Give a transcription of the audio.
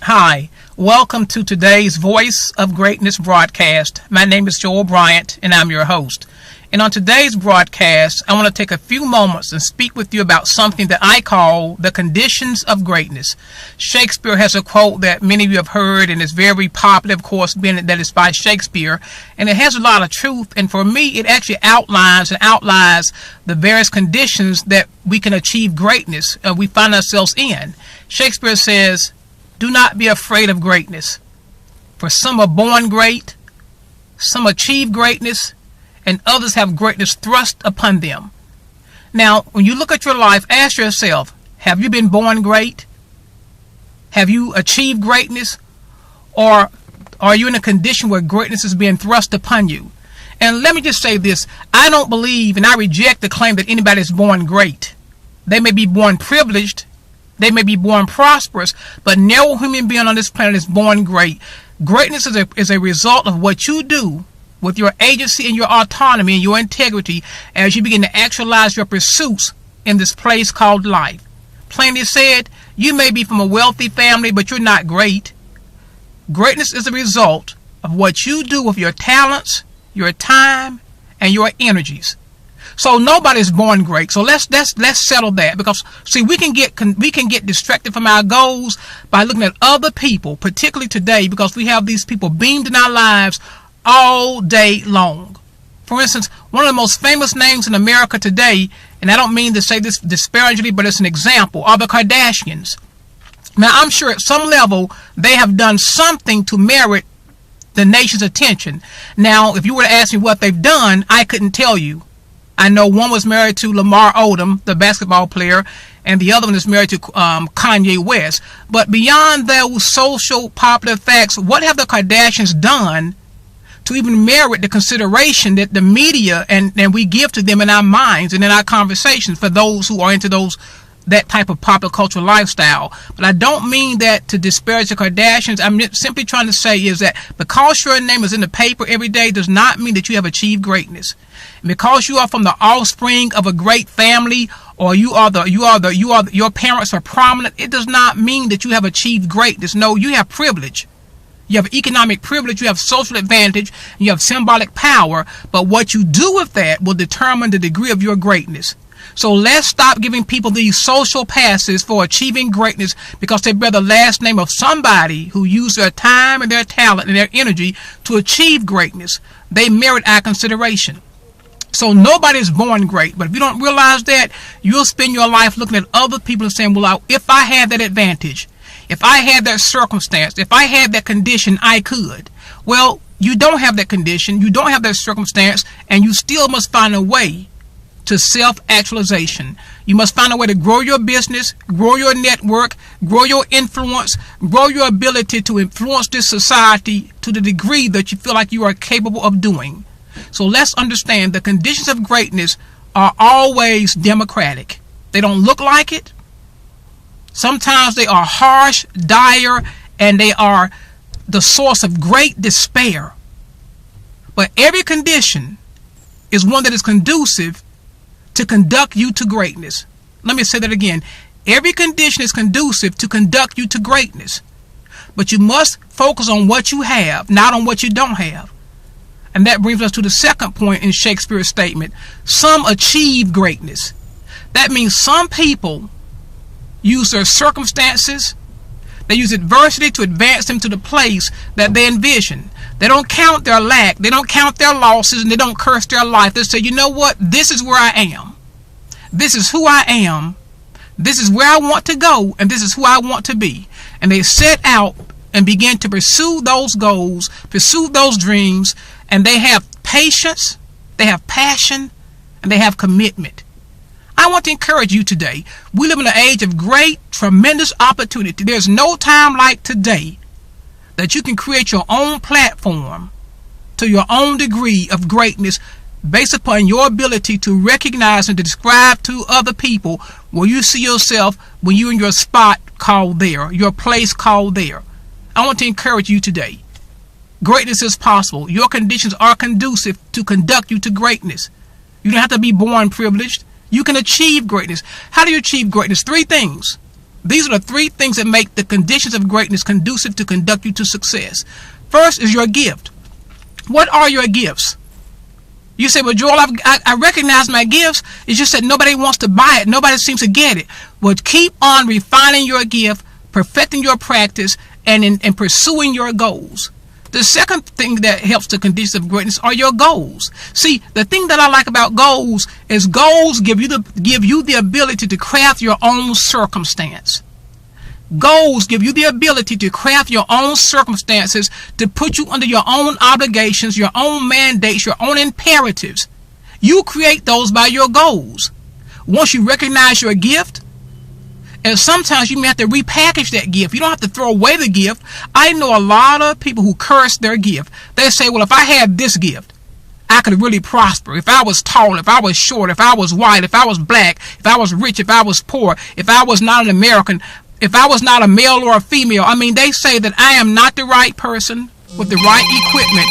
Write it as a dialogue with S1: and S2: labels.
S1: Hi, welcome to today's Voice of Greatness broadcast. My name is Joel Bryant, and I'm your host. And on today's broadcast, I want to take a few moments and speak with you about something that I call the conditions of greatness. Shakespeare has a quote that many of you have heard, and it's very popular, of course, being that it's by Shakespeare. And it has a lot of truth, and for me, it actually outlines the various conditions that we can achieve greatness we find ourselves in. Shakespeare says, "Do not be afraid of greatness, for some are born great, some achieve greatness, and others have greatness thrust upon them." Now, when you look at your life, ask yourself, have you been born great? Have you achieved greatness? Or are you in a condition where greatness is being thrust upon you? And let me just say this, I don't believe and I reject the claim that anybody is born great. They may be born privileged, they may be born prosperous, but no human being on this planet is born great. Greatness is a result of what you do with your agency and your autonomy and your integrity as you begin to actualize your pursuits in this place called life. Plainly said, you may be from a wealthy family, but you're not great. Greatness is a result of what you do with your talents, your time, and your energies. So nobody's born great. So let's settle that, because see, we can get distracted from our goals by looking at other people, particularly today, because we have these people beamed in our lives all day long. For instance, one of the most famous names in America today, and I don't mean to say this disparagingly, but it's an example, are the Kardashians. Now, I'm sure at some level they have done something to merit the nation's attention. Now, if you were to ask me what they've done, I couldn't tell you. I know one was married to Lamar Odom, the basketball player, and the other one is married to Kanye West. But beyond those social popular facts, what have the Kardashians done to even merit the consideration that the media and we give to them in our minds and in our conversations for those who are into that type of popular cultural lifestyle? But I don't mean that to disparage the Kardashians. I'm simply trying to say is that because your name is in the paper every day does not mean that you have achieved greatness. And because you are from the offspring of a great family, or your parents are prominent, it does not mean that you have achieved greatness. No, you have privilege. You have economic privilege, you have social advantage, you have symbolic power, but what you do with that will determine the degree of your greatness. So let's stop giving people these social passes for achieving greatness because they bear the last name of somebody who used their time and their talent and their energy to achieve greatness. They merit our consideration. So nobody's born great, but if you don't realize that, you'll spend your life looking at other people and saying, well, if I had that advantage, if I had that circumstance, if I had that condition, I could. Well, you don't have that condition, you don't have that circumstance, and you still must find a way to self-actualization. You must find a way to grow your business, grow your network, grow your influence, grow your ability to influence this society to the degree that you feel like you are capable of doing. So let's understand the conditions of greatness are always democratic. They don't look like it. Sometimes they are harsh, dire, and they are the source of great despair. But every condition is one that is conducive to conduct you to greatness. Let me say that again. Every condition is conducive to conduct you to greatness. But you must focus on what you have, not on what you don't have. And that brings us to the second point in Shakespeare's statement. Some achieve greatness. That means some people use their circumstances, they use adversity to advance them to the place that they envision. They don't count their lack, they don't count their losses, and they don't curse their life. They say, you know what, this is where I am. This is who I am. This is where I want to go, and this is who I want to be. And they set out and begin to pursue those goals, pursue those dreams, and they have patience, they have passion, and they have commitment. I want to encourage you today. We live in an age of great, tremendous opportunity. There's no time like today that you can create your own platform to your own degree of greatness based upon your ability to recognize and to describe to other people where you see yourself when you're in your spot called there, your place called there. I want to encourage you today. Greatness is possible. Your conditions are conducive to conduct you to greatness. You don't have to be born privileged. You can achieve greatness. How do you achieve greatness? 3 things. These are the three things that make the conditions of greatness conducive to conduct you to success. First is your gift. What are your gifts? You say, well, Joel, I recognize my gifts. It's just that nobody wants to buy it. Nobody seems to get it. Well, keep on refining your gift, perfecting your practice, and pursuing your goals. The second thing that helps the conditions of greatness are your goals. See, the thing that I like about goals is goals give you the ability to craft your own circumstance. Goals give you the ability to craft your own circumstances, to put you under your own obligations, your own mandates, your own imperatives. You create those by your goals. Once you recognize your gift, and sometimes you may have to repackage that gift. You don't have to throw away the gift. I know a lot of people who curse their gift. They say, well, if I had this gift, I could really prosper. If I was tall, if I was short, if I was white, if I was black, if I was rich, if I was poor, if I was not an American, if I was not a male or a female. I mean, they say that I am not the right person with the right equipment